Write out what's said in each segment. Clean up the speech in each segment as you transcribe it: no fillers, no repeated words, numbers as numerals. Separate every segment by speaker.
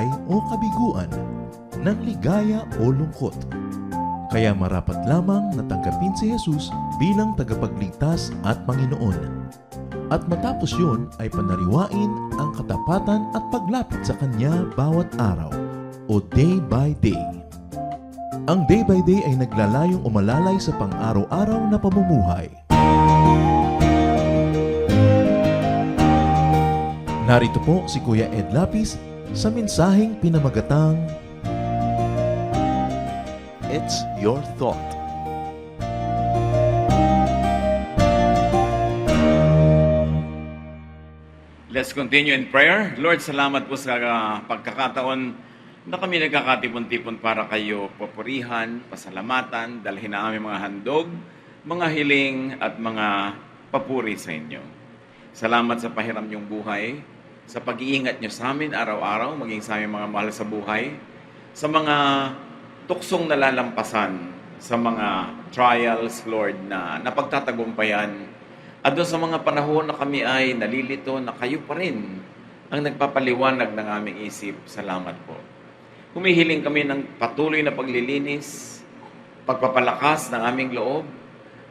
Speaker 1: buhay o kabiguan, ng ligaya o lungkot. Kaya marapat lamang na tanggapin si Jesus bilang tagapagligtas at Panginoon. At matapos yun ay panariwain ang katapatan at paglapit sa Kanya bawat araw o day by day. Ang day by day ay naglalayong umalalay sa pang-araw-araw na pamumuhay. Narito po si Kuya Ed Lapis sa mensaheng pinamagatang It's Your Thought.
Speaker 2: Let's continue in prayer. Lord, salamat po sa pagkakataon na kami nagkakatipon-tipon para kayo papurihan, pasalamatan, dalhin na aming mga handog, mga hiling at mga papuri sa inyo. Salamat sa pahiram niyong buhay, sa pag-iingat niyo sa amin araw-araw, maging sa aming mga mahal sa buhay, sa mga tuksong nalalampasan, sa mga trials, Lord, na napagtatagumpayan. At doon sa mga panahon na kami ay nalilito na kayo pa rin ang nagpapaliwanag ng aming isip. Salamat po. Humihiling kami ng patuloy na paglilinis, pagpapalakas ng aming loob,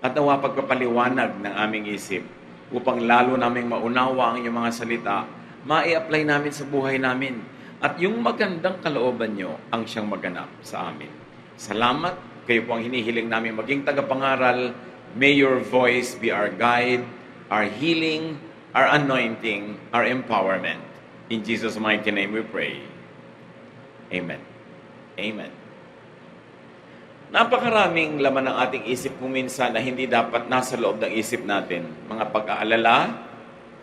Speaker 2: at nawa pagpapaliwanag ng aming isip upang lalo naming maunawa ang inyong mga salita, ma-i-apply namin sa buhay namin. At yung magandang kalooban nyo ang siyang maganap sa amin. Salamat. Kayo po ang hinihiling namin maging tagapangaral. May your voice be our guide, our healing, our anointing, our empowerment. In Jesus' mighty name we pray. Amen. Amen. Napakaraming laman ng ating isip kung minsan na hindi dapat nasa loob ng isip natin. Mga pag-aalala,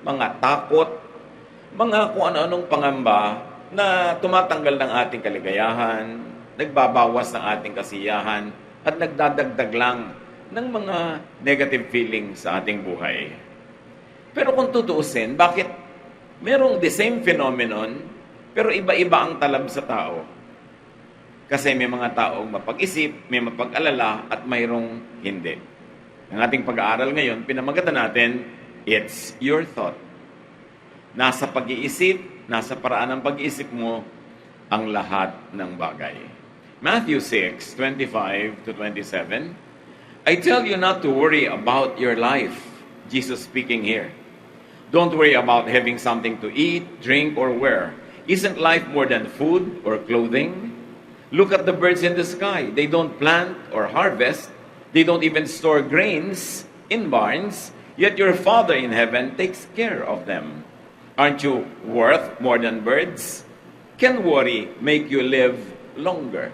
Speaker 2: mga takot, mga kung ano-anong pangamba na tumatanggal ng ating kaligayahan, nagbabawas ng ating kasiyahan, at nagdadagdag lang ng mga negative feelings sa ating buhay. Pero kung tutuusin, bakit merong the same phenomenon, pero iba-iba ang talab sa tao? Kasi may mga taong mapag-isip, may mapag-alala, at mayroong hindi. Ang ating pag-aaral ngayon, pinamagatan natin, It's Your Thought. Nasa pag-iisip, nasa paraan ng pag-iisip mo, ang lahat ng bagay. Matthew 6:25-27, I tell you not to worry about your life. Jesus speaking here. Don't worry about having something to eat, drink, or wear. Isn't life more than food or clothing? Look at the birds in the sky. They don't plant or harvest. They don't even store grains in barns. Yet your Father in heaven takes care of them. Aren't you worth more than birds? Can worry make you live longer?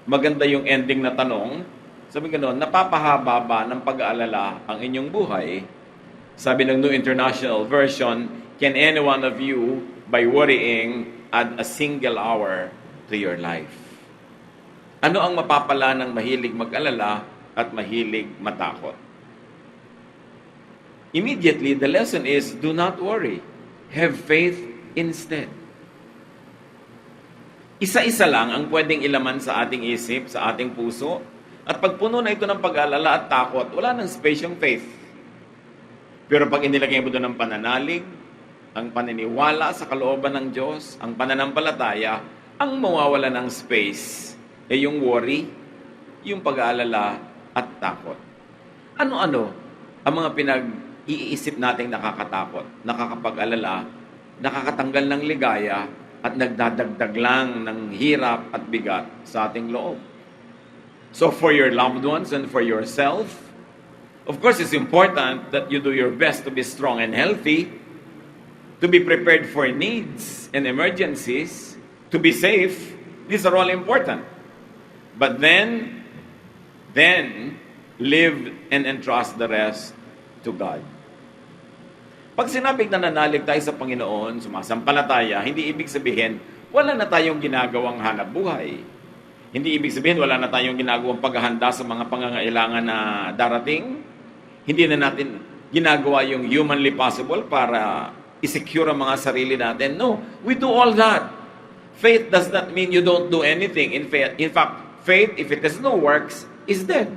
Speaker 2: Maganda yung ending na tanong. Sabi gano'n, napapahaba ba ng pag-aalala ang inyong buhay? Sabi ng New International Version, can any one of you, by worrying, add a single hour to your life? Ano ang mapapala ng mahilig mag-alala at mahilig matakot? Immediately, the lesson is, do not worry. Have faith instead. Isa-isa lang ang pwedeng ilaman sa ating isip, sa ating puso. At pag puno na ito ng pag-alala at takot, wala nang space yung faith. Pero pag inilagay mo doon ng pananalig, ang paniniwala sa kalooban ng Diyos, ang pananampalataya, ang mawawala ng space ay yung worry, yung pag-aalala at takot. Ano-ano ang mga pinag-iisip nating nakakatakot, nakakapag-alala, nakakatanggal ng ligaya, at nagdadagdag lang ng hirap at bigat sa ating loob? So for your loved ones and for yourself, of course, it's important that you do your best to be strong and healthy, to be prepared for needs and emergencies, to be safe. These are all important. But then live and entrust the rest to God. Pag sinabing nananalig tayo sa Panginoon, sumasampalataya, hindi ibig sabihin, wala na tayong ginagawang hanap buhay. Hindi ibig sabihin, wala na tayong ginagawang paghahanda sa mga pangangailangan na darating. Hindi na natin ginagawa yung humanly possible para i-secure ang mga sarili natin. No, we do all that. Faith does not mean you don't do anything. In fact, faith, if it has no works, is dead.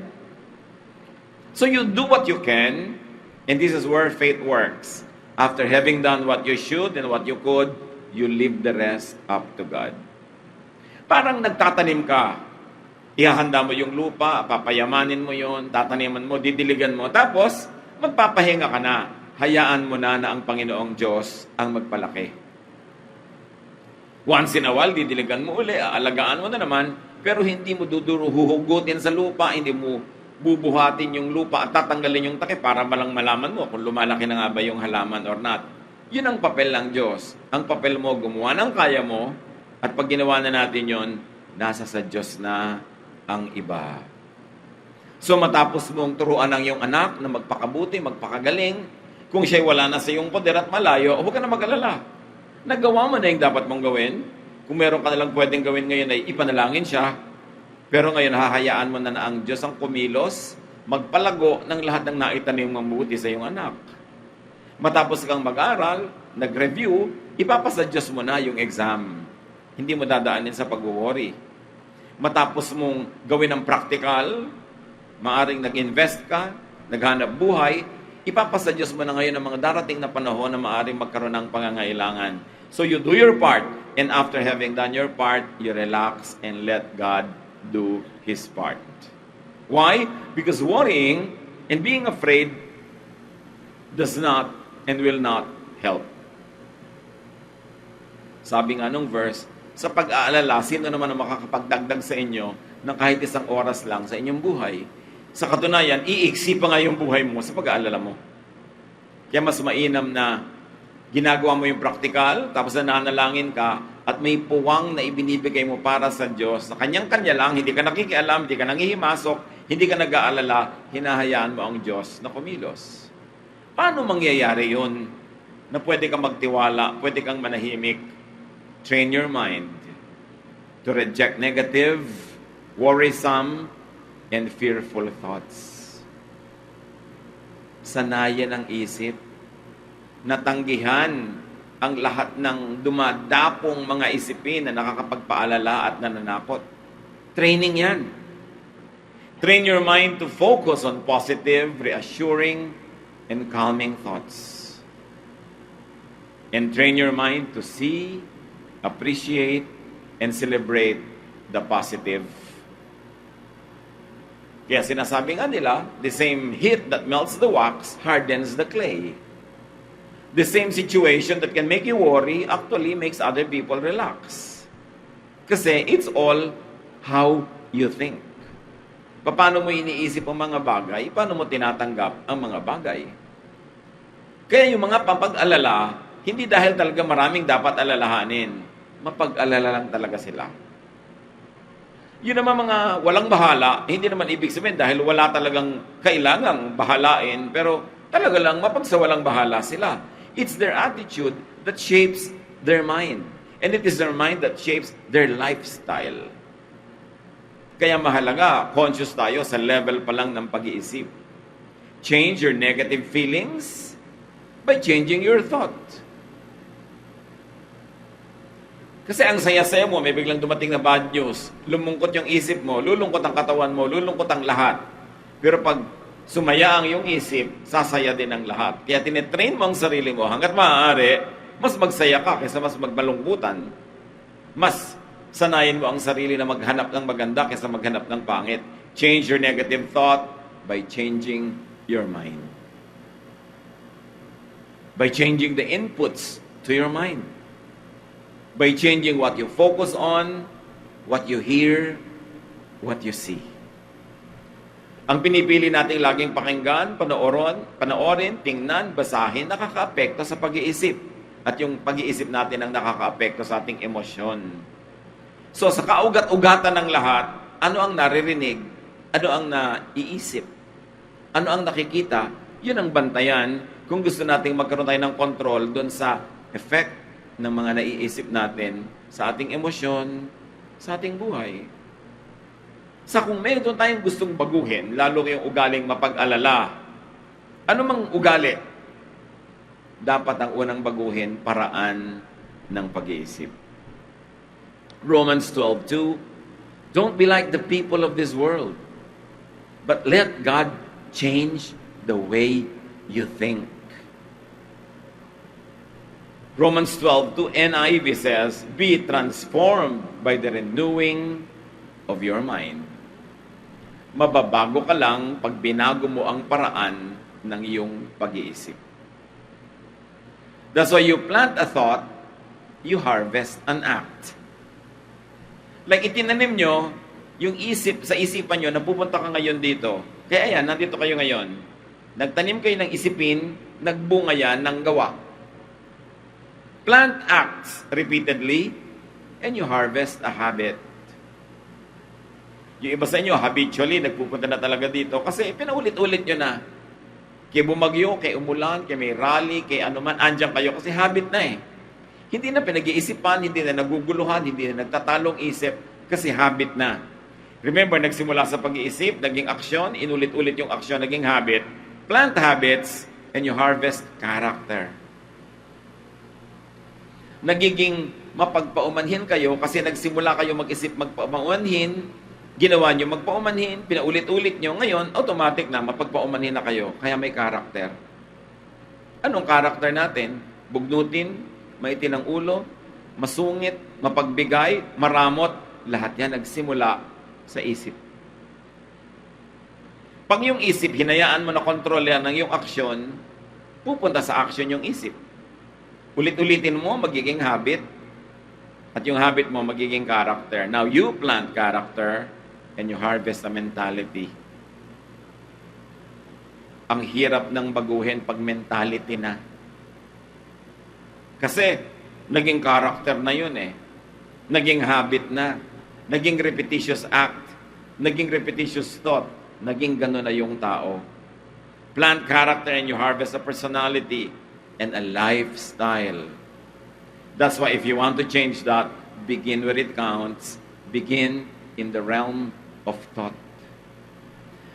Speaker 2: So you do what you can, and this is where faith works. After having done what you should and what you could, you leave the rest up to God. Parang nagtatanim ka. Ihahanda mo yung lupa, papayamanin mo yon, tataniman mo, didiligan mo, tapos magpapahinga ka na. Hayaan mo na ang Panginoong Diyos ang magpalaki. Once in a while, didiligan mo uli, aalagaan mo na naman, pero hindi mo huhugutin sa lupa, hindi mo bubuhatin yung lupa at tatanggalin yung takip para malang malaman mo kung lumalaki na nga ba yung halaman or not. Yun ang papel ng Diyos. Ang papel mo, gumawa ng kaya mo, at pag ginawa na natin yon, nasa sa Diyos na ang iba. So matapos mong turuan ng iyong anak na magpakabuti, magpakagaling, kung siya'y wala na sa iyong poder at malayo, huwag ka na mag-alala. Nagawa mo na yung dapat mong gawin. Kung meron ka nalang pwedeng gawin ngayon ay ipanalangin siya. Pero ngayon, hahayaan mo na ang Diyos ang kumilos, magpalago ng lahat ng naitanim mong mabuti sa iyong anak. Matapos kang mag-aral, nag-review, ipapasa Diyos mo na yung exam. Hindi mo dadaanin sa pag-worry. Matapos mong gawin ang practical, maaring nag-invest ka, naghanap buhay, ipapasa Diyos mo na ngayon ang mga darating na panahon na maaring magkaroon ng pangangailangan. So you do your part, and after having done your part, you relax and let God do His part. Why? Because worrying and being afraid does not and will not help. Sabi nga nung verse, sa pag-aalala, sino naman ang makakapagdagdag sa inyo ng kahit isang oras lang sa inyong buhay? Sa katunayan, iiksi pa nga yung buhay mo sa pag-aalala mo. Kaya mas mainam na ginagawa mo yung practical, tapos nananalangin ka, at may puwang na ibinibigay mo para sa Diyos, na kanyang-kanya lang, hindi ka nakikialam, hindi ka nangihimasok, hindi ka nag-aalala, hinahayaan mo ang Diyos na kumilos. Paano mangyayari yun? Na pwede kang magtiwala, pwede kang manahimik. Train your mind to reject negative, worrisome, and fearful thoughts. Sanayan ang isip, natanggihan ang lahat ng dumadapong mga isipin na nakakapagpaalala at nananakot. Training yan. Train your mind to focus on positive, reassuring, and calming thoughts. And train your mind to see, appreciate, and celebrate the positive. Kaya sinasabi nga nila, the same heat that melts the wax hardens the clay. The same situation that can make you worry actually makes other people relax. Kasi it's all how you think. Paano mo iniisip ang mga bagay, paano mo tinatanggap ang mga bagay. Kaya yung mga papag-alala, hindi dahil talaga maraming dapat alalahanin. Mapag-alala lang talaga sila. Yun naman mga walang bahala, hindi naman ibig sabihin dahil wala talagang kailangang bahalain, pero talaga lang mapagsawalang bahala sila. It's their attitude that shapes their mind. And it is their mind that shapes their lifestyle. Kaya mahalaga, conscious tayo sa level pa lang ng pag-iisip. Change your negative feelings by changing your thought. Kasi ang saya-saya mo, may biglang dumating na bad news, lumungkot yung isip mo, lulungkot ang katawan mo, lulungkot ang lahat. Pero pag sumaya ang iyong isip, sasaya din ang lahat. Kaya tinetrain mo ang sarili mo hanggat maaari, mas magsaya ka kaysa mas magmalungkutan. Mas sanayin mo ang sarili na maghanap ng maganda kaysa maghanap ng pangit. Change your negative thought by changing your mind. By changing the inputs to your mind. By changing what you focus on, what you hear, what you see. Ang pinipili nating laging pakinggan, panoorin, tingnan, basahin, nakaka-apekto sa pag-iisip. At yung pag-iisip natin ang nakaka-apekto sa ating emosyon. So sa kaugat-ugatan ng lahat, ano ang naririnig? Ano ang naiisip? Ano ang nakikita? Yun ang bantayan kung gusto nating magkaroon tayo ng control doon sa effect ng mga naiisip natin sa ating emosyon, sa ating buhay. Sa kung meron tayong gustong baguhin, lalo yung ugaling mapag-alala, ano mang ugali, dapat ang unang baguhin, paraan ng pag-iisip. Romans 12:2, don't be like the people of this world, but let God change the way you think. Romans 12:2 NIV says, "Be transformed by the renewing of your mind." Mababago ka lang pag binago mo ang paraan ng iyong pag-iisip. That's why you plant a thought, you harvest an act. Like itinanim nyo, yung isip, sa isipan nyo, napupunta ka ngayon dito. Kaya ayan, nandito kayo ngayon. Nagtanim kayo ng isipin, nagbunga yan ng gawa. Plant acts repeatedly, and you harvest a habit. Yung iba sa inyo, habitually, nagpupunta na talaga dito kasi pinaulit-ulit nyo na. Kaya bumagyo, kaya umulan, kaya may rally, kaya ano man, andyan kayo kasi habit na eh. Hindi na pinag-iisipan, hindi na naguguluhan, hindi na nagtatalong isip kasi habit na. Remember, nagsimula sa pag-iisip, naging aksyon, inulit-ulit yung aksyon, naging habit. Plant habits, and you harvest character. Nagiging mapagpaumanhin kayo kasi nagsimula kayo mag-isip magpaumanhin, ginawa nyo magpaumanhin, pinaulit-ulit nyo, ngayon, automatic na, mapagpaumanhin na kayo. Kaya may karakter. Anong karakter natin? Bugnutin, maitin ang ulo, masungit, mapagbigay, maramot, lahat yan nagsimula sa isip. Pag yung isip, hinayaan mo na kontrol yan ng yung aksyon, pupunta sa aksyon yung isip. Ulit-ulitin mo, magiging habit. At yung habit mo, magiging character. Now, you plant character, and you harvest a mentality. Ang hirap ng baguhin pag mentality na. Kasi, naging character na yun eh. Naging habit na. Naging repetitious act. Naging repetitious thought. Naging gano'n na yung tao. Plant character and you harvest a personality and a lifestyle. That's why if you want to change that, begin where it counts. Begin in the realm of thought.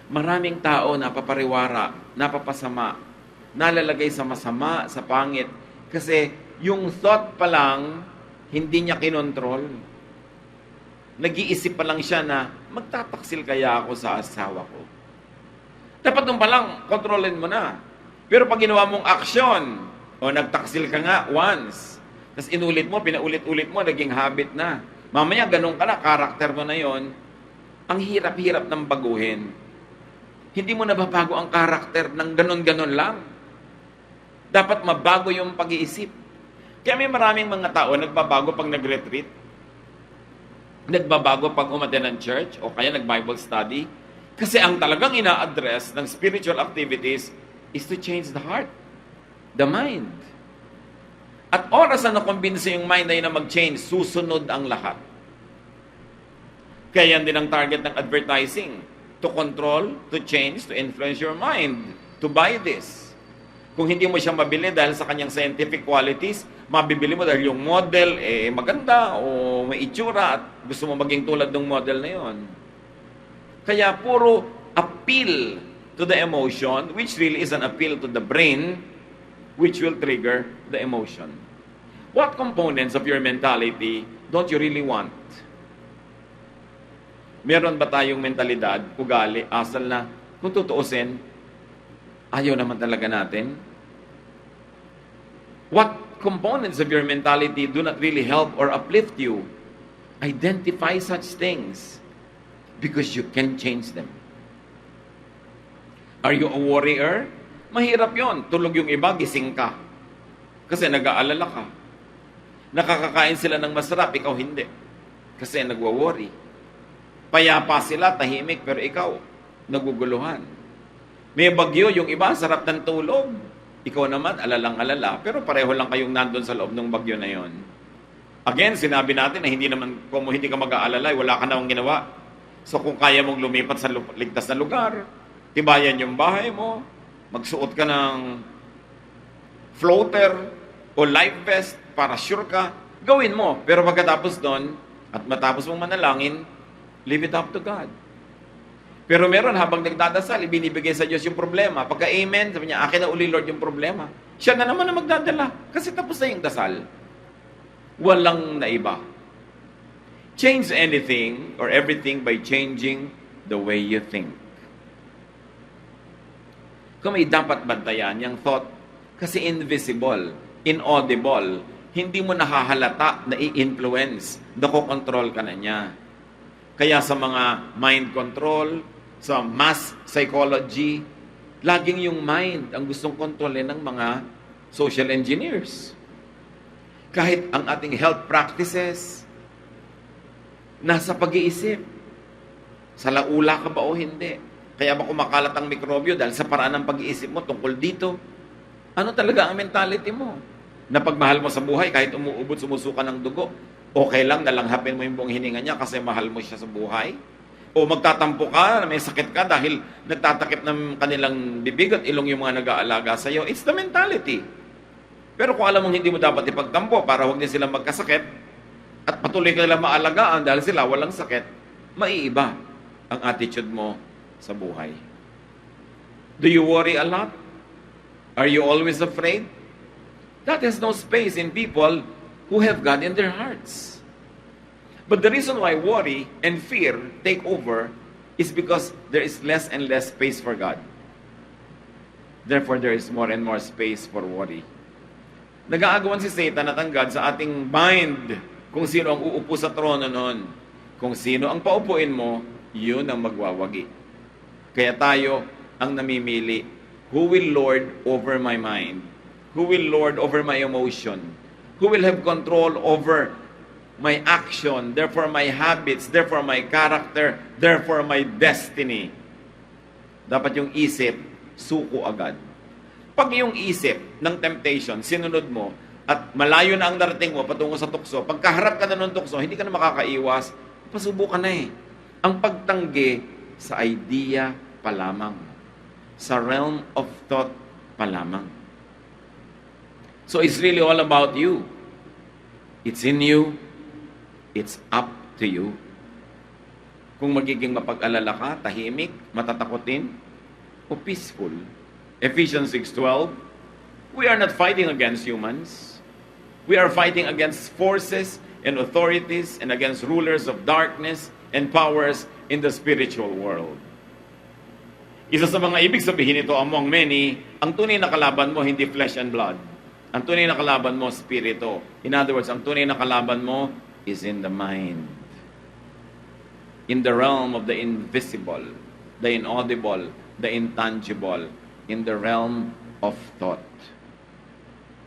Speaker 2: Maraming tao napapariwara, napapasama, nalalagay sa masama, sa pangit. Kasi yung thought pa lang, hindi niya kinontrol. Nag-iisip pa lang siya na, magtataksil kaya ako sa asawa ko. Dapat nung pa lang, kontrolin mo na. Pero pag ginawa mong aksyon, o nagtaksil ka nga once, tapos inulit mo, pinaulit-ulit mo, naging habit na. Mamaya, ganun ka na, karakter mo na yon. Ang hirap-hirap ng baguhin. Hindi mo nababago ang karakter ng ganun-ganun lang. Dapat mabago yung pag-iisip. Kaya may maraming mga tao nagbabago pag nag-retreat. Nagbabago pag umattend ng church o kaya nag-Bible study. Kasi ang talagang ina-address ng spiritual activities is to change the heart, the mind. At oras na nakumbinsa yung mind na yun na mag-change, susunod ang lahat. Kaya yan din ang target ng advertising. To control, to change, to influence your mind. To buy this. Kung hindi mo siya mabili dahil sa kanyang scientific qualities, mabibili mo dahil yung model maganda o may itsura at gusto mo maging tulad ng model na yon. Kaya puro appeal to the emotion, which really is an appeal to the brain, which will trigger the emotion. What components of your mentality don't you really want? Meron ba tayong mentalidad, ugali, asal na, kung tutuusin, ayaw naman talaga natin? What components of your mentality do not really help or uplift you? Identify such things because you can change them. Are you a worrier? Mahirap yon. Tulog yung iba, gising ka. Kasi nag-aalala ka. Nakakakain sila ng masarap, ikaw hindi. Kasi nagwa-worry. Payapa sila, tahimik, pero ikaw, naguguluhan. May bagyo, yung iba, sarap ng tulog. Ikaw naman, alalang-alala. Pero pareho lang kayong nandun sa loob ng bagyo na yon. Again, sinabi natin na hindi naman, kung hindi ka mag-aalala, wala ka namang ginawa. So kung kaya mong lumipat sa ligtas na lugar, tibayan yung bahay mo, magsuot ka ng floater o life vest para sure ka, gawin mo. Pero pagkatapos doon, at matapos mong manalangin, leave it up to God. Pero meron habang nagdadasal, ibinibigay sa Diyos yung problema. Pagka amen, sabi niya, akin na uli Lord yung problema. Siya na naman na magdadala. Kasi tapos na yung dasal. Walang naiba. Change anything or everything by changing the way you think. Kung may dapat bantayan, yung thought, kasi invisible. inaudible, hindi mo nahahalata na i-influence, nakokontrol ka na niya. Kaya sa mga mind control, sa mass psychology, laging yung mind ang gustong kontrolin ng mga social engineers. Kahit ang ating health practices, nasa pag-iisip. Salaula ka ba o hindi? Kaya ba kumakalat ang mikrobyo dahil sa paraan ng pag-iisip mo tungkol dito? Ano talaga ang mentality mo? Na pagmahal mo sa buhay, kahit umuubot, sumusuka ng dugo, okay lang na langhapin mo yung buong hininga niya kasi mahal mo siya sa buhay? O magtatampo ka, may sakit ka dahil nagtatakip ng kanilang bibig at ilong yung mga nag-aalaga sa iyo. It's the mentality. Pero kung alam mong hindi mo dapat ipagtampo para huwag din silang magkasakit at patuloy ka nilang maalagaan dahil sila walang sakit, maiiba ang attitude mo sa buhay. Do you worry a lot? Are you always afraid? That has no space in people who have God in their hearts. But the reason why worry and fear take over is because there is less and less space for God. Therefore, there is more and more space for worry. Nag-aagawan si Satan at ang God sa ating mind kung sino ang uupo sa trono noon. Kung sino ang paupuin mo, yun ang magwawagi. Kaya tayo ang namimili. Who will lord over my mind? Who will lord over my emotion? Who will have control over my action, therefore my habits, therefore my character, therefore my destiny? Dapat yung isip, suko agad. Pag yung isip ng temptation, sinunod mo, at malayo na ang darating mo patungo sa tukso, pagkaharap ka na ng tukso, hindi ka na makakaiwas, pasubukan na eh. Ang pagtanggi sa idea pa lamang. Sa realm of thought pa lamang. So it's really all about you. It's in you. It's up to you. Kung magiging mapag-alala ka, tahimik, matatakotin, o peaceful. Ephesians 6:12, we are not fighting against humans. We are fighting against forces and authorities and against rulers of darkness and powers in the spiritual world. Isa sa mga ibig sabihin ito among many, ang tunay na kalaban mo hindi flesh and blood. Ang tunay na kalaban mo, spirito. In other words, ang tunay na kalaban mo is in the mind. In the realm of the invisible, the inaudible, the intangible, in the realm of thought.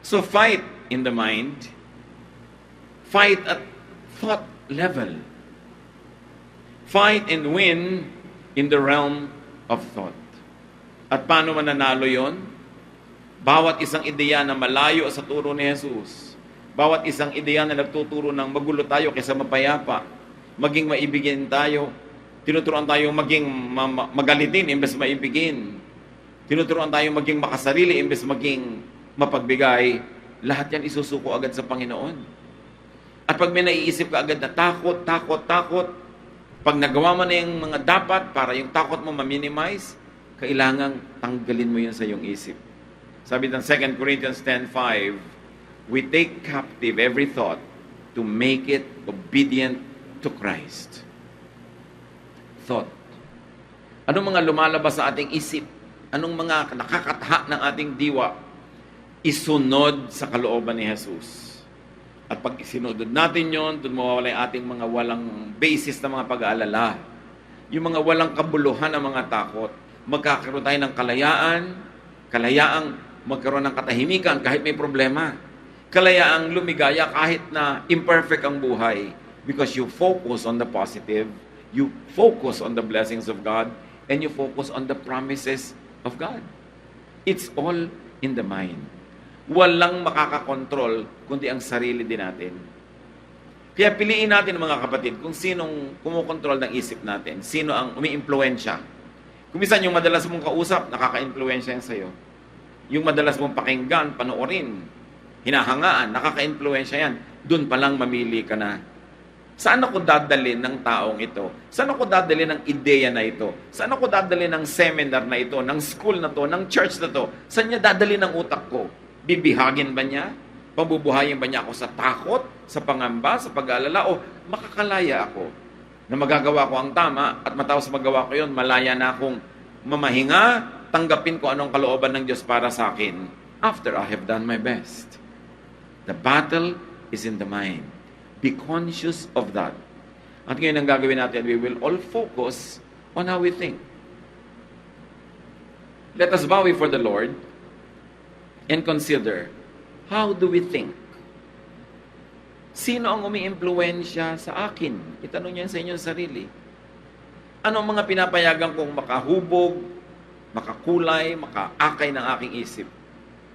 Speaker 2: So fight in the mind. Fight at thought level. Fight and win in the realm of thought. At paano mananalo yon? Bawat isang ideya na malayo sa turo ni Jesus, bawat isang ideya na nagtuturo ng magulo tayo kaysa mapayapa, maging maibigin tayo, tinuturuan tayo maging magalitin imbes maibigin, tinuturuan tayo maging makasarili imbes maging mapagbigay, lahat yan isusuko agad sa Panginoon. At pag may naiisip ka agad na takot, pag nagawa mo na yung mga dapat para yung takot mo ma-minimize, kailangang tanggalin mo yun sa iyong isip. Sabi ng 2 Corinthians 10:5, we take captive every thought to make it obedient to Christ. Thought. Anong mga lumalabas sa ating isip? Anong mga nakakatha ng ating diwa? Isunod sa kalooban ni Jesus. At pag isinudod natin yon, doon mawawala yung ating mga walang basis na mga pag-aalala. Yung mga walang kabuluhan na mga takot. Magkakaroon tayo ng kalayaang magkaroon ng katahimikan kahit may problema. Kalayaang lumigaya kahit na imperfect ang buhay. Because you focus on the positive, you focus on the blessings of God, and you focus on the promises of God. It's all in the mind. Walang makakakontrol kundi ang sarili din natin. Kaya piliin natin mga kapatid kung sinong kumukontrol ng isip natin, sino ang umiimpluwensya. Kung minsan yung madalas mong kausap, nakaka-impluwensya yan sa'yo. Yung madalas mong pakinggan, panoorin, hinahangaan, nakaka-impluwensya yan. Doon pa lang mamili ka na. Saan ako dadalhin ng taong ito? Saan ako dadalhin ng ideya na ito? Saan ako dadalhin ng seminar na ito, ng school na to, ng church na to? Saan niya dadalhin ng utak ko? Bibihagin ba niya? Pabubuhayin ba niya ako sa takot, sa pangamba, sa pag-aalala? O makakalaya ako na magagawa ko ang tama at matapos magawa ko yun, malaya na akong mamahinga, tanggapin ko anong kalooban ng Diyos para sa akin after I have done my best. The battle is in the mind. Be conscious of that. At ngayon ang gagawin natin, we will all focus on how we think. Let us bow before the Lord and consider, how do we think? Sino ang umi-impluwensya sa akin? Itanong niyo sa inyong sarili. Ano ang mga pinapayagan kong makahubog, makakulay, makaakay ng aking isip?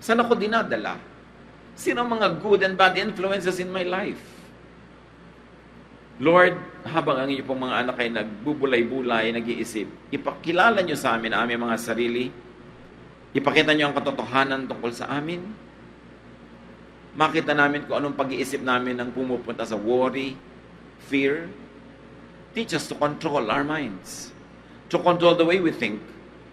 Speaker 2: Saan ako dinadala? Sino ang mga good and bad influences in my life? Lord, habang ang inyong mga anak ay nagbubulay-bulay, nag-iisip, ipakilala niyo sa amin ang aming mga sarili. Ipakita niyo ang katotohanan tungkol sa amin. Makita namin kung anong pag-iisip namin ang pumupunta sa worry, fear. Teach us to control our minds, to control the way we think,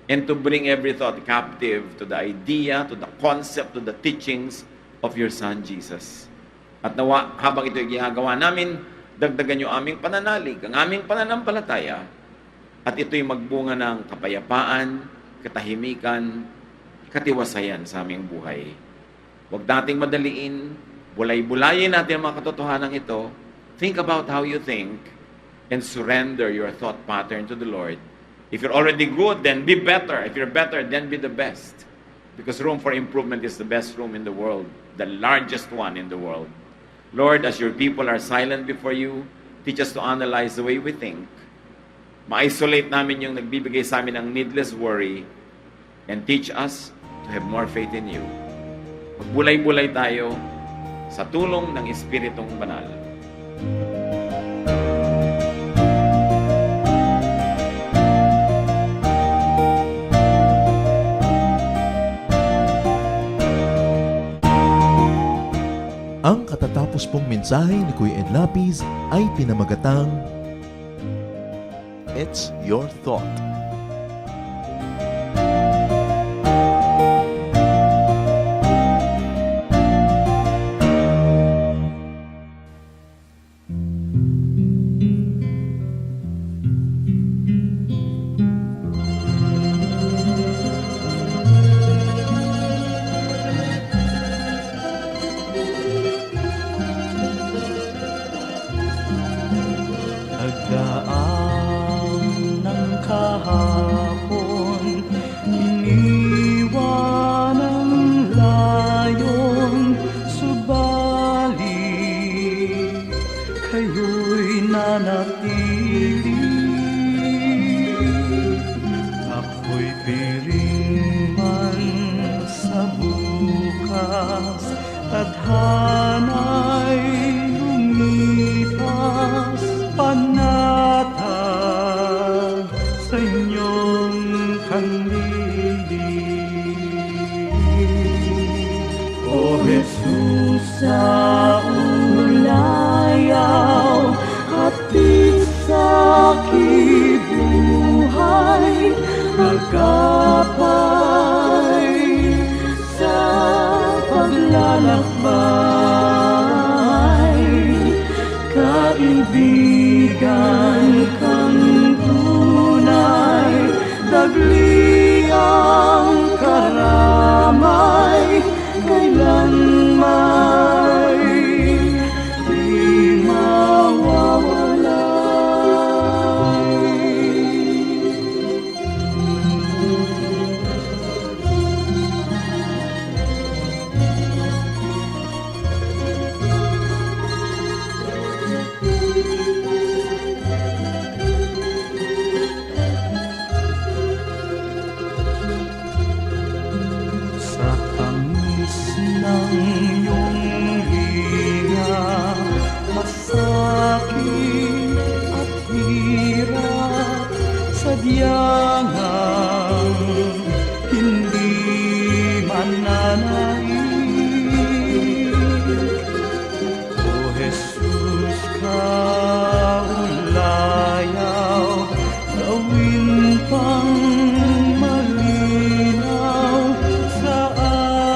Speaker 2: and to bring every thought captive to the idea, to the concept, to the teachings of your Son, Jesus. At nawa, habang ito ginagawa namin, dagdagan niyo aming pananalig, ang aming pananampalataya, at ito'y magbunga ng kapayapaan, katahimikan, katiwasayan sa aming buhay. Huwag nating madaliin, bulay-bulayin natin ang mga katotohanan ito. Think about how you think and surrender your thought pattern to the Lord. If you're already good, then be better. If you're better, then be the best. Because room for improvement is the best room in the world, the largest one in the world. Lord, as your people are silent before you, teach us to analyze the way we think. Ma-isolate namin yung nagbibigay sa amin ng needless worry, and teach us to have more faith in you. Magbulay-bulay tayo sa tulong ng Espiritong Banal.
Speaker 1: Ang katatapos pong mensahe ni Kuya Ed Lapis ay pinamagatang It's Your Thought.
Speaker 3: Nagdaan ng kahapon, iniwan ang layon, subalit kayo'y nanatili. Ako'y piring man sa bukas, tadhana'y lumipas, panatag sa inyong kanlili. O Jesus, sa ulayaw, hatid sa aking buhay, magkapay sa paglalakbay, kaibigan kang tunay, dagli ang karamay, kailanman di sa tamis ng iyong hiya, masakit at hirap, sadyang hindi mananaig. O Jesus, kaulayaw, gawin pang malinaw sa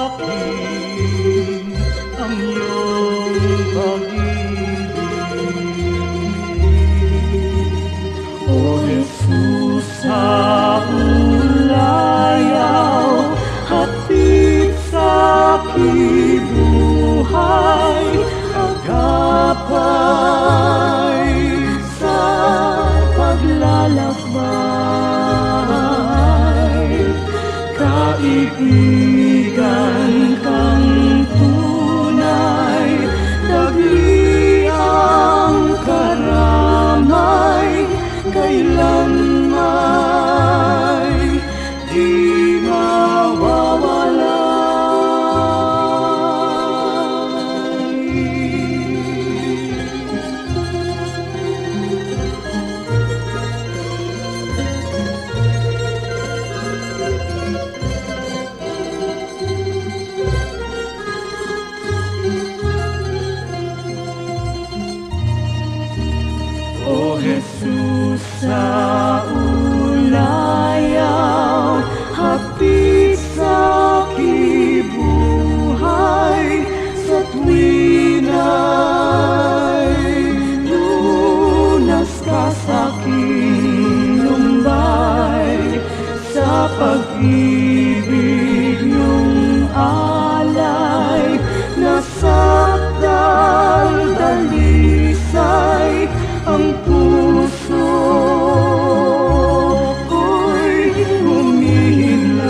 Speaker 3: akin ang iyong pag-ibig. O Jesus, sa Jesus sa ulayaw, hapit sa kibuhay, sa tuwina'y lunas ka sa aking lumbay, sa pag-ibig niyong alay, nasa dalisay ang puso ko'y humihimlay.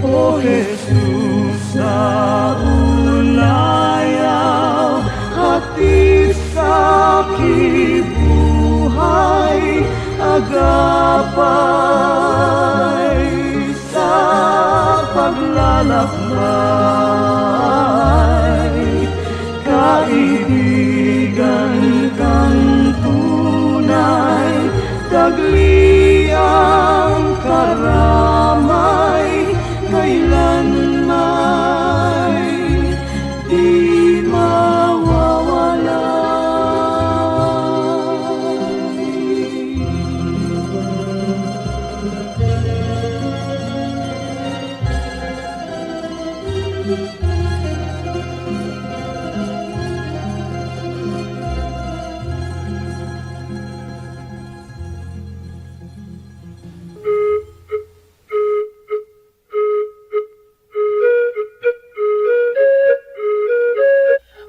Speaker 3: O Jesus sa ulayaw, hatid sa kibuhay, agapay sa paglalakbay, kaibigan kang tunay, tagliyang karamay, kailanmay di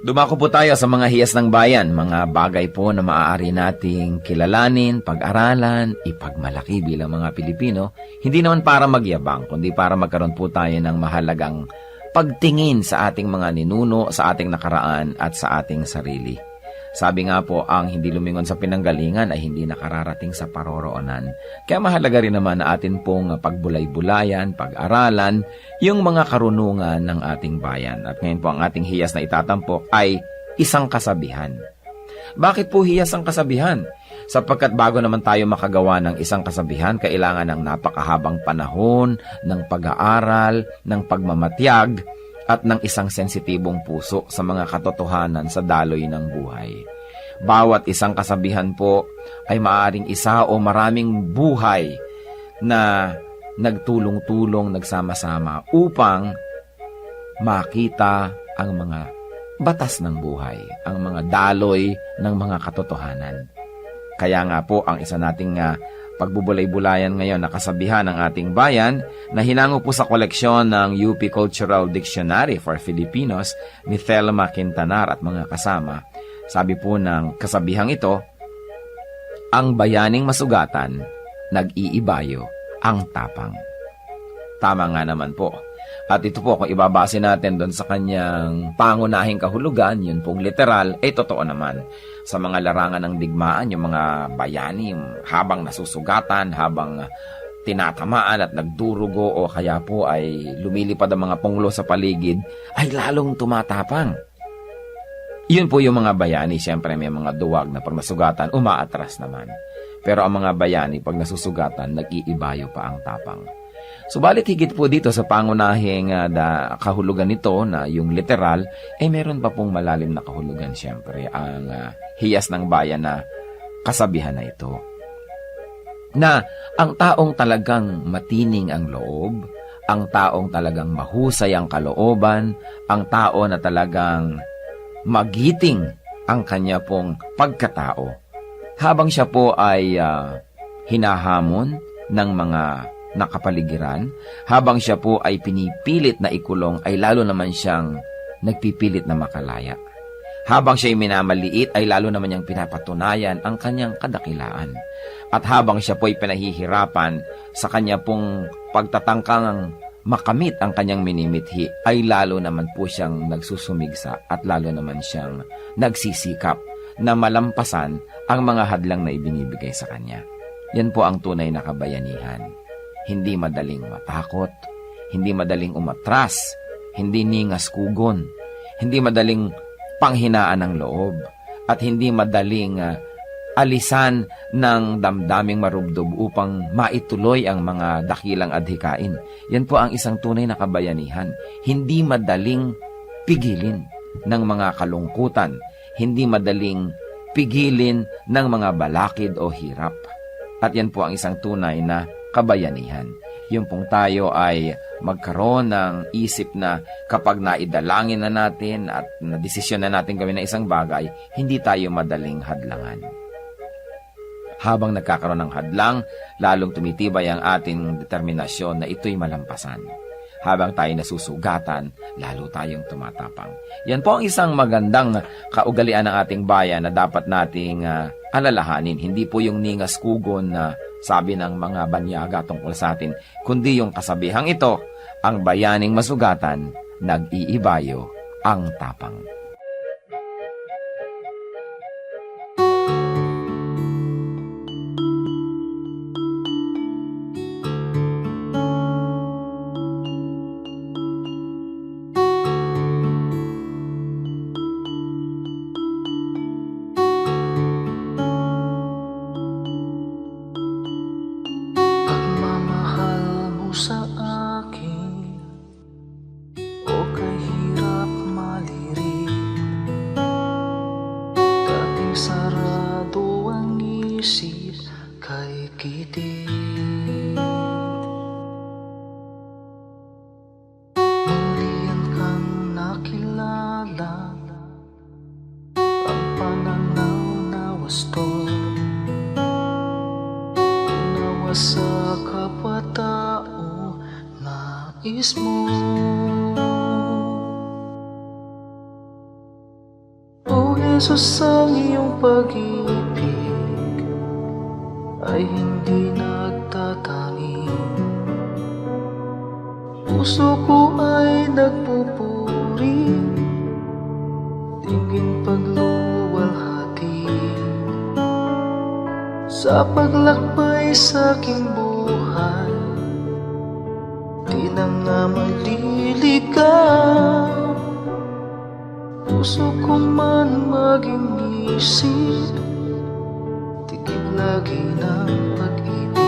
Speaker 4: Dumako po tayo sa mga hiyas ng bayan, mga bagay po na maaari nating kilalanin, pag-aralan, ipagmalaki bilang mga Pilipino, hindi naman para magyabang, kundi para magkaroon po tayo ng mahalagang pagtingin sa ating mga ninuno, sa ating nakaraan at sa ating sarili. Sabi nga po, ang hindi lumingon sa pinanggalingan ay hindi nakararating sa paroroonan. Kaya mahalaga rin naman na atin pong pagbulay-bulayan, pag-aralan, yung mga karunungan ng ating bayan. At ngayon po ang ating hiyas na itatampok ay isang kasabihan. Bakit po hiyas ang kasabihan? Sapagkat bago naman tayo makagawa ng isang kasabihan, kailangan ng napakahabang panahon, ng pag-aaral, ng pagmamatyag, at ng isang sensitibong puso sa mga katotohanan sa daloy ng buhay. Bawat isang kasabihan po ay maaaring isa o maraming buhay na nagtulong-tulong, nagsama-sama upang makita ang mga batas ng buhay, ang mga daloy ng mga katotohanan. Kaya nga po ang isa nating pagbubulay-bulayan ngayon na kasabihan ng ating bayan na hinango po sa koleksyon ng UP Cultural Dictionary for Filipinos ni Thelma Quintanar at mga kasama. Sabi po ng kasabihang ito, ang bayaning masugatan, nag-iibayo ang tapang. Tama nga naman po. At ito po, kung ibabase natin doon sa kanyang pangunahing kahulugan, yun pong literal, ay totoo naman. Sa mga larangan ng digmaan, yung mga bayani, yung habang nasusugatan, habang tinatamaan at nagdurugo o kaya po ay lumilipad ang mga punglo sa paligid, ay lalong tumatapang. Yun po yung mga bayani, siyempre may mga duwag na pag nasugatan, umaatras naman. Pero ang mga bayani, pag nasusugatan, nag-iibayo pa ang tapang. Subalit higit po dito sa pangunahing kahulugan nito na yung literal, ay meron pa pong malalim na kahulugan siyempre ang hiyas ng bayan na kasabihan na ito. Na ang taong talagang matining ang loob, ang taong talagang mahusay ang kalooban, ang tao na talagang magiting ang kanya pong pagkatao, habang siya po ay hinahamon ng mga nakapaligiran, habang siya po ay pinipilit na ikulong, ay lalo naman siyang nagpipilit na makalaya. Habang siya ay minamaliit, ay lalo naman niyang pinapatunayan ang kanyang kadakilaan. At habang siya po ay pinahihirapan sa kanya pong pagtatangkang makamit ang kanyang minimithi, ay lalo naman po siyang nagsusumigsa at lalo naman siyang nagsisikap na malampasan ang mga hadlang na ibinibigay sa kanya. Yan po ang tunay na kabayanihan. Hindi madaling matakot, hindi madaling umatras, hindi ningas kugon, hindi madaling panghinaan ng loob, at hindi madaling alisan ng damdaming marubdob upang maituloy ang mga dakilang adhikain. Yan po ang isang tunay na kabayanihan. Hindi madaling pigilin ng mga kalungkutan, hindi madaling pigilin ng mga balakid o hirap. At yan po ang isang tunay na kabayanihan. Yung pong tayo ay magkaroon ng isip na kapag naidalangin na natin at nadesisyon na natin gawin ng isang bagay, hindi tayo madaling hadlangan. Habang nagkakaroon ng hadlang, lalong tumitibay ang ating determinasyon na ito'y malampasan. Habang tayo nasusugatan, lalo tayong tumatapang. Yan po ang isang magandang kaugalian ng ating bayan na dapat nating alalahanin. Hindi po yung ningas kugon na sabi ng mga banyaga tungkol sa atin, kundi yung kasabihang ito, ang bayaning masugatan, nag-iibayo ang tapang.
Speaker 3: Pagmamahal mo sa akin o kahirap malirik, dating sarado ang isip kay kitig. Mulian kang nakilala, ang pananaw na wasto, unawa sa kapwa-tao, nais mo. O Jesus, ang iyong pag-ibig ay hindi nagtatangi. Puso ko ay nagpupuri, tingin pagluwalhati sa paglakbay sa aking buhay. Di na nga maliligaw, puso ko man maging isip, tikip lagi ng pag-ibig.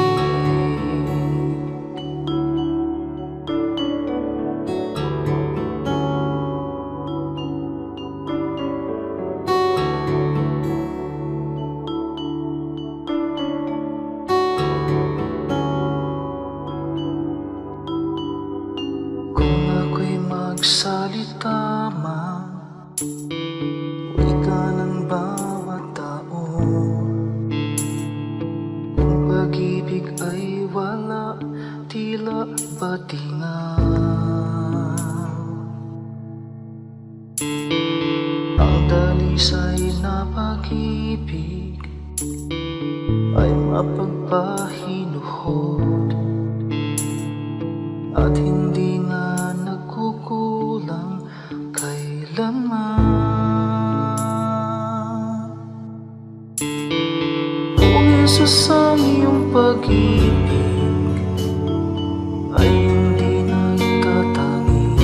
Speaker 3: Kung ako'y magsalita man, wika ng bawat tao, kung pag-ibig ay wala, tila batingaw. Ang dalisay na pag-ibig ay mapagpahinuhod at hindi na nagkukulang kailanman. Kung Jesus, ang iyong pag-ibig ay hindi nagtatangi,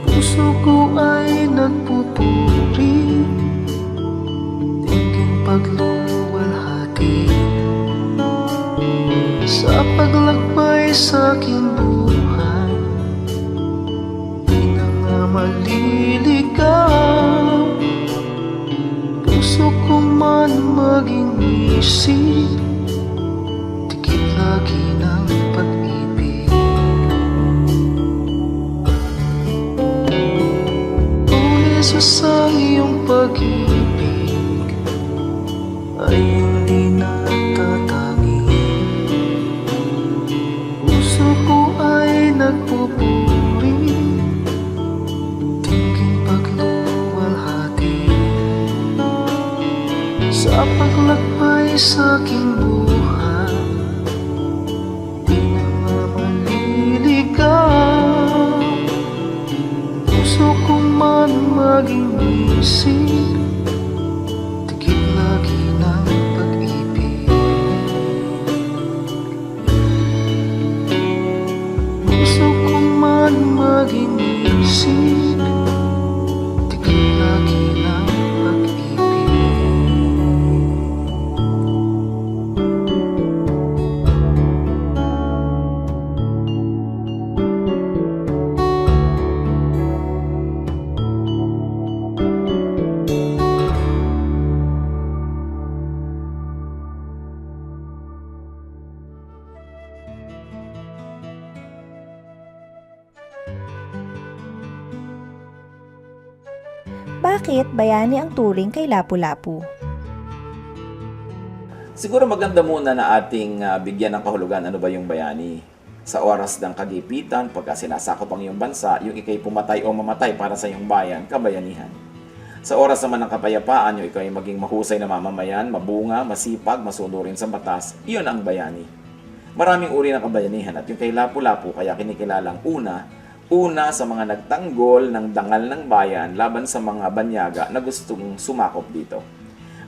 Speaker 3: puso ko ay nagpupuri, tingin pagluwalhati sa paglakbay sa aking buhay. Di na nga maliligaw, puso ko man maging isip, tikip lagi ng pag-ibig. O Jesus, ang iyong pag-ibig ay hindi nagtatangi. Puso ko ay nagpupuri, tingin pagluwalhati sa paglakbay sa aking buhay. Di na nga maliligaw, puso ko man maging isip, tikip lagi ng pag-ibig. Puso ko man maging isip, tikip lagi ng pag-ibig.
Speaker 5: Bakit bayani ang turing kay Lapu-Lapu?
Speaker 4: Siguro maganda muna na ating bigyan ng kahulugan ano ba yung bayani. Sa oras ng kagipitan, pagka sinasakop ang iyong bansa, yung ikay pumatay o mamatay para sa iyong bayan, kabayanihan. Sa oras naman ng kapayapaan, yung ikay maging mahusay na mamamayan, mabunga, masipag, masunurin sa batas, iyon ang bayani. Maraming uri ng kabayanihan at yung kay Lapu-Lapu kaya kinikilalang una sa mga nagtanggol ng dangal ng bayan laban sa mga banyaga na gustong sumakop dito.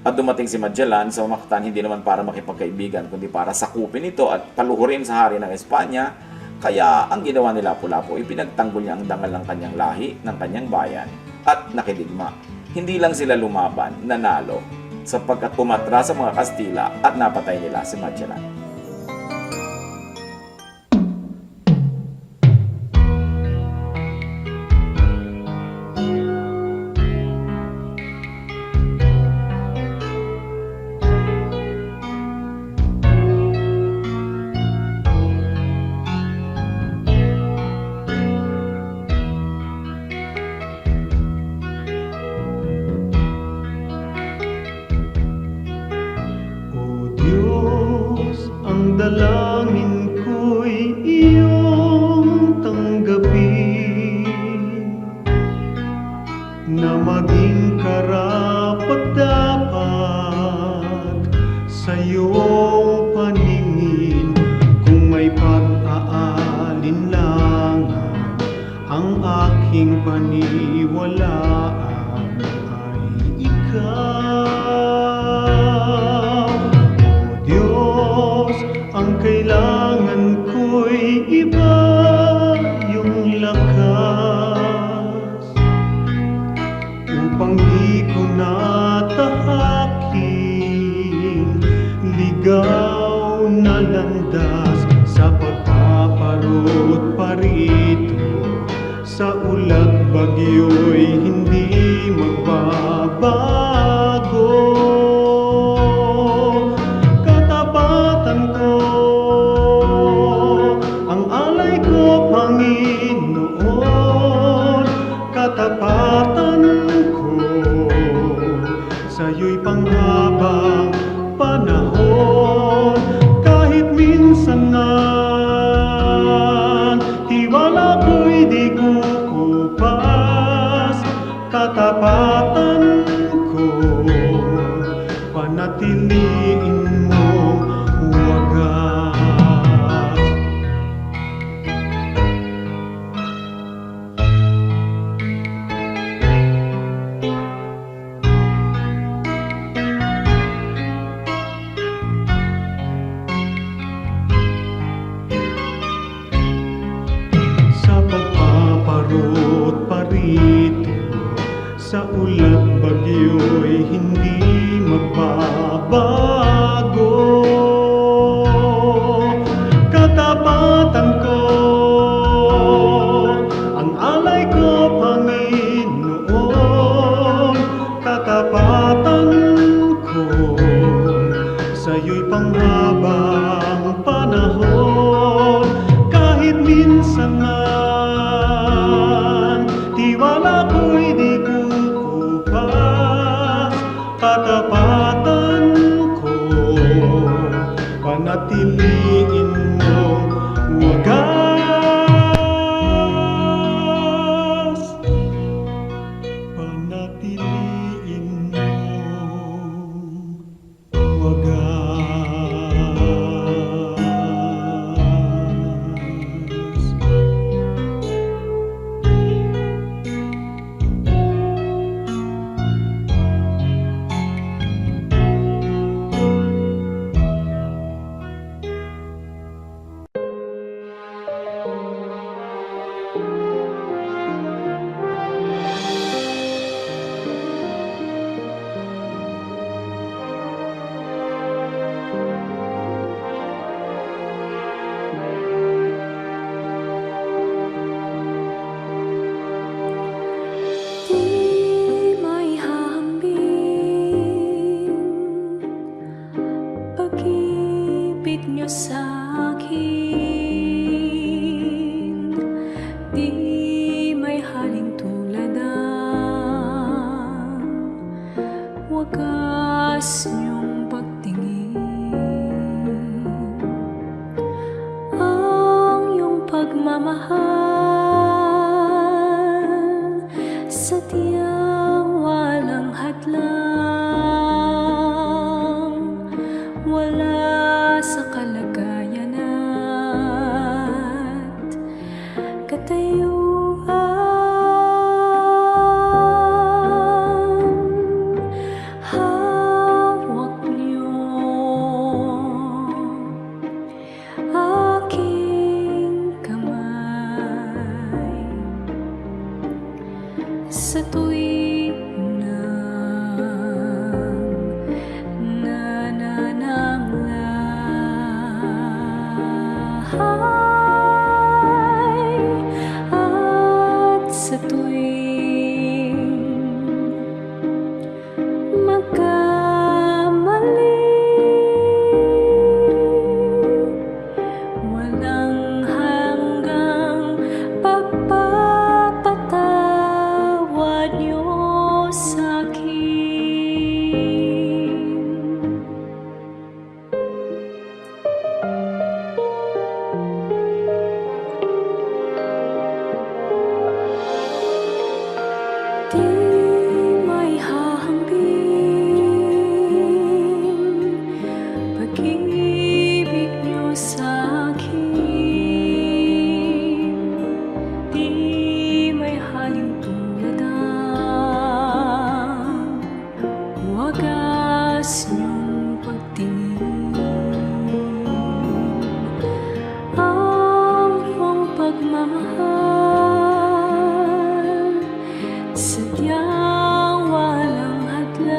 Speaker 4: At dumating si Magellan sa Mactan hindi naman para makipagkaibigan kundi para sakupin ito at paluhurin sa hari ng Espanya. Kaya ang ginawa ni Lapu-Lapu, ipinagtanggol niya ang dangal ng kanyang lahi, ng kanyang bayan at nakidigma. Hindi lang sila lumaban, nanalo sapagkat umatra sa mga Kastila at napatay nila si Magellan.
Speaker 3: O Diyos, ang dalangin ko'y iyong tanggapin, na maging karapat-dapat sa iyong paningin. Kung may pag-aalinlangan ang aking paniwalaan ay ikaw. O Diyos, ang kailangan ko'y iba yung lakas upang di ko natahakin ligaw na landas sa pagpaparot parito. Sa ulat bagyo'y hindi magbabago. Katapatan ko, ang alay ko, Panginoon. Katapatan ko, sa'yo'y panghabang panahon. Kahit minsan na tiwala ko'y di kukupas, katapatan ko, panatiliin mong wagas. Sa pagpaparot parito, sa ulat bagyo'y hindi magbabago. Katapatan ko, ang alay ko, Panginoon. Katapatan ko, sa'yo'y panghabang panahon. Kahit minsan man tiwala ko'y di kukupas, katapatan ko, panatiliin mong wagas. Panatiliin mong wagas.
Speaker 6: wagas niyong pagtingin, ang iyong pagmamahal, sadyang walang hadlang, wala sa kalagayan at katayuan. Hawak niyo aking kamay sa tuwing nanananglahay at sa tuwing magkamali, walang hanggang pagpapatawad niyo sa'kin. Di may hahambing pag-ibig niyo sa'kin, di may halin tulad ang wagas niyong pagtingin, ang iyong pagmamahal, sadyang walang hadlang,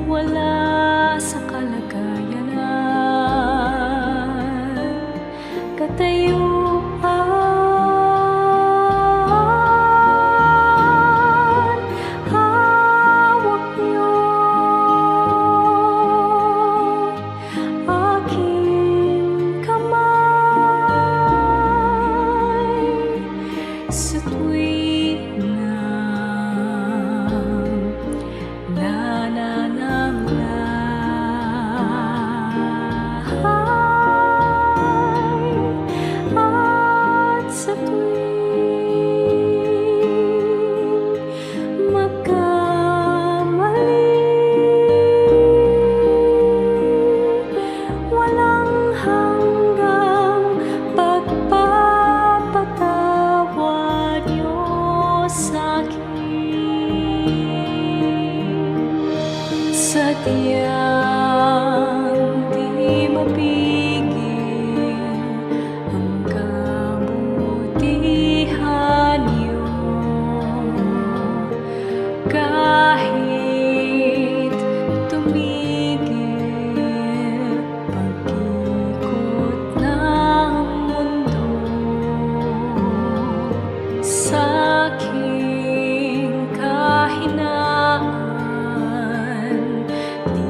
Speaker 6: wala sa kalagayan at katayuan. Hawak niyo aking kamay sa tuwing nanananglahay at sa tuwing magkamali, walang hanggang pagpapatawad niyo sa'kin, sadyang di mapigil ang kabutihan niyo, kahit tumigil pag-ikot ng mundo, sa'king kahinaan di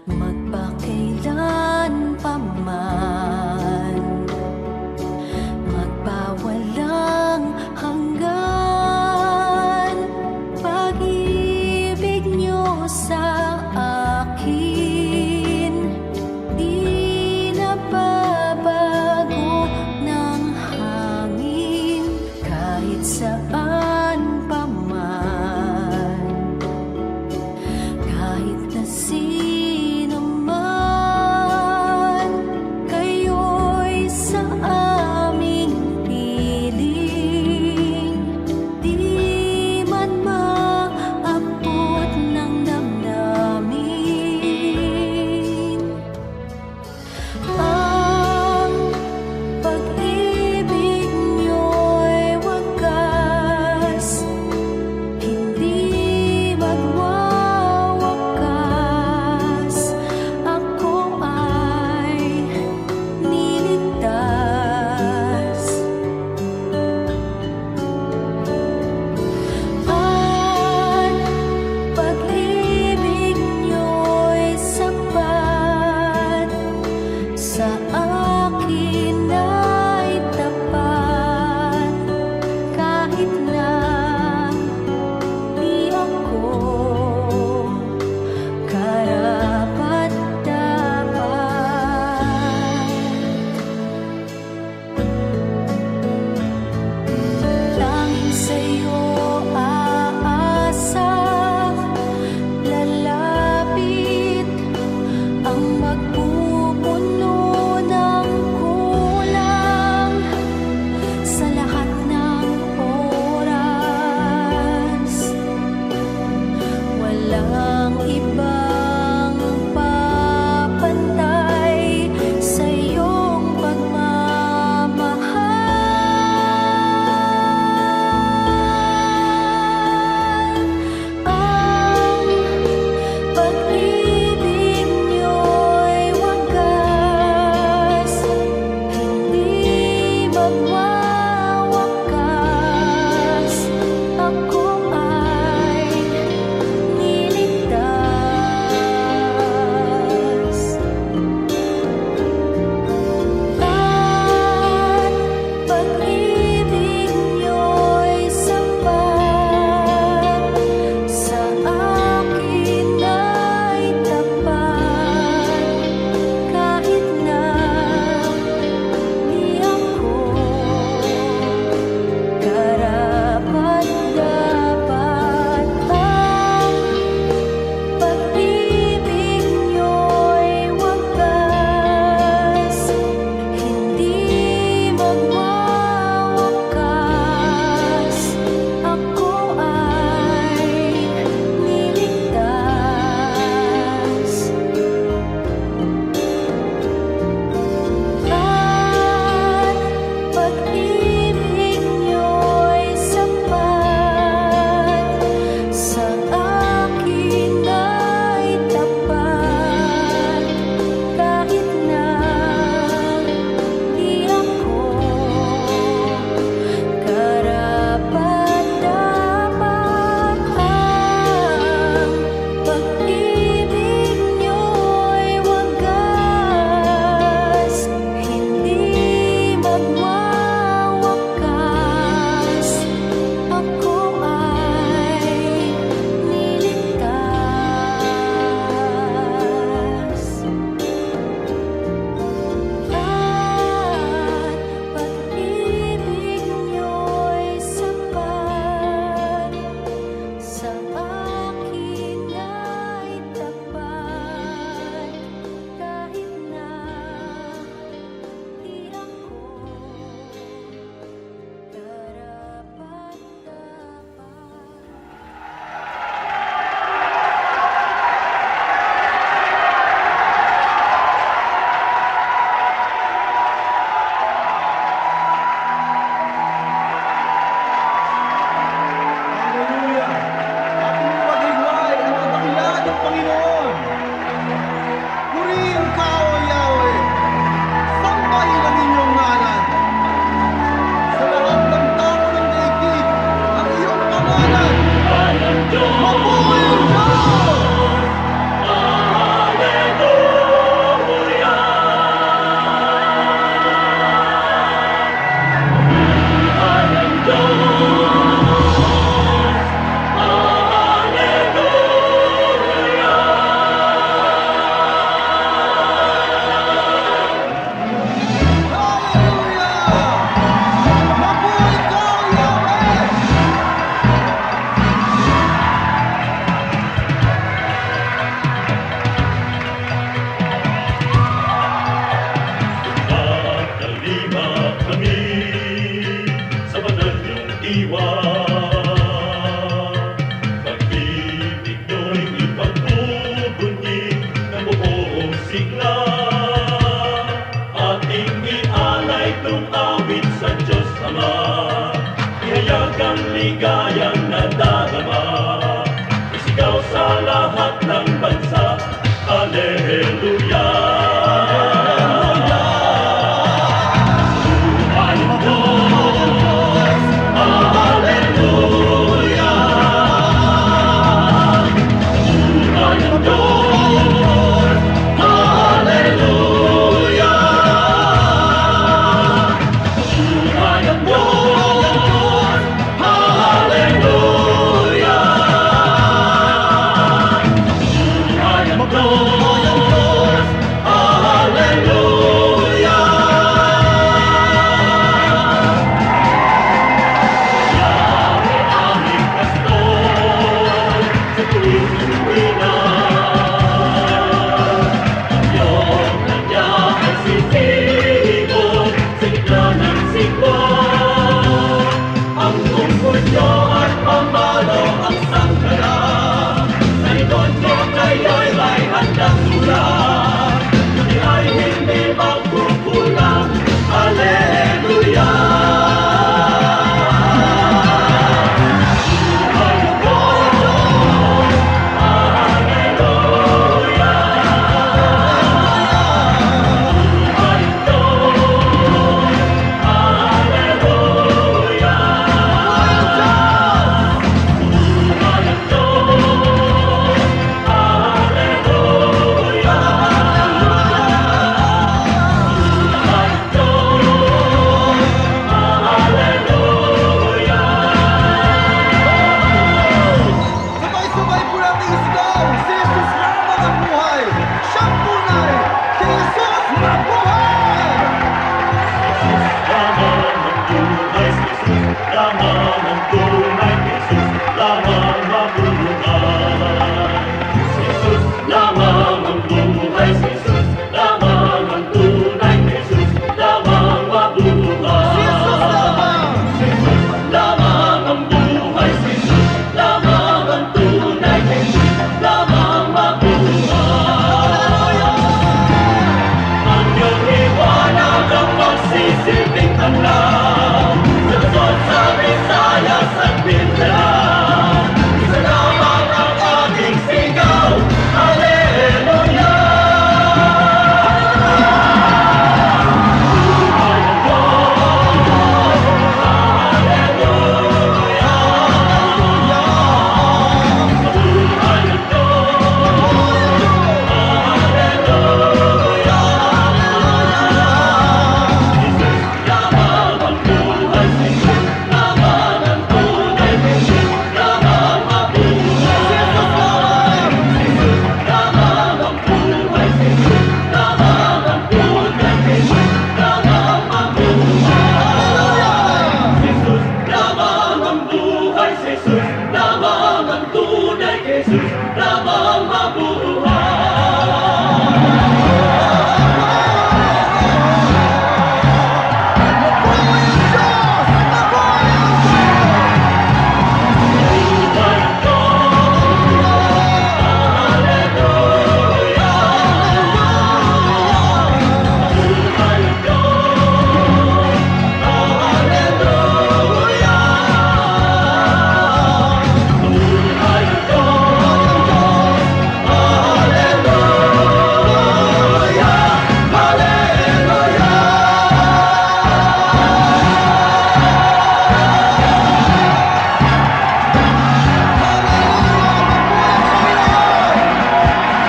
Speaker 6: magpakailan pa man, magpawalang hanggan. Pag-ibig niyo sa akin di nababago ng hangin, kahit saan pa man, kahit na sino man.
Speaker 3: sigla. Ating ialay tong awit sa Diyos Ama, ihayag ang ligayang nadarama, isigaw sa lahat ng bansa, Alleluia.
Speaker 7: Sabay-sabay po natin isigaw, si Jesus lamang ang buhay. Siyang tunay, si Jesus mabuhay!
Speaker 3: Lamang ang tunay, Jesus lamang ang tunay, Jesus lamang mabuhay. Jesus lamang ang buhay, Jesus lamang ang tunay, Jesus lamang mabuhay.
Speaker 7: Jesus lamang!
Speaker 3: Jesus lamang ang buhay, Jesus lamang ang tunay, Jesus lamang mabuhay. Ang iyong liwanag ang magsisilbing tanglaw, sa Luzon, sa Visayas at Mindanao. Isa lamang ang ating sigaw, Alleluia! Jesus lamang ang tunay, Jesus lamang mabuhay.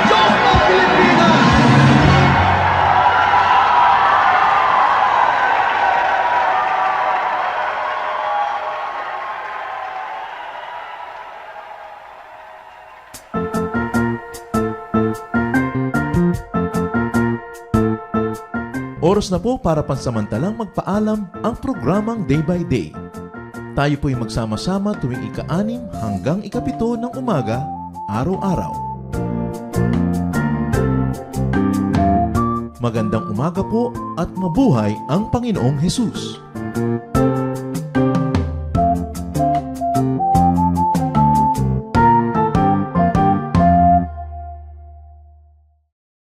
Speaker 7: Diyos ng Pilipinas!
Speaker 1: Oras na po para pansamantalang magpaalam ang programang Day by Day. Tayo po'y magsama-sama tuwing ika-6 hanggang ika-7 ng umaga, araw-araw. Magandang umaga po at mabuhay ang Panginoong Hesus!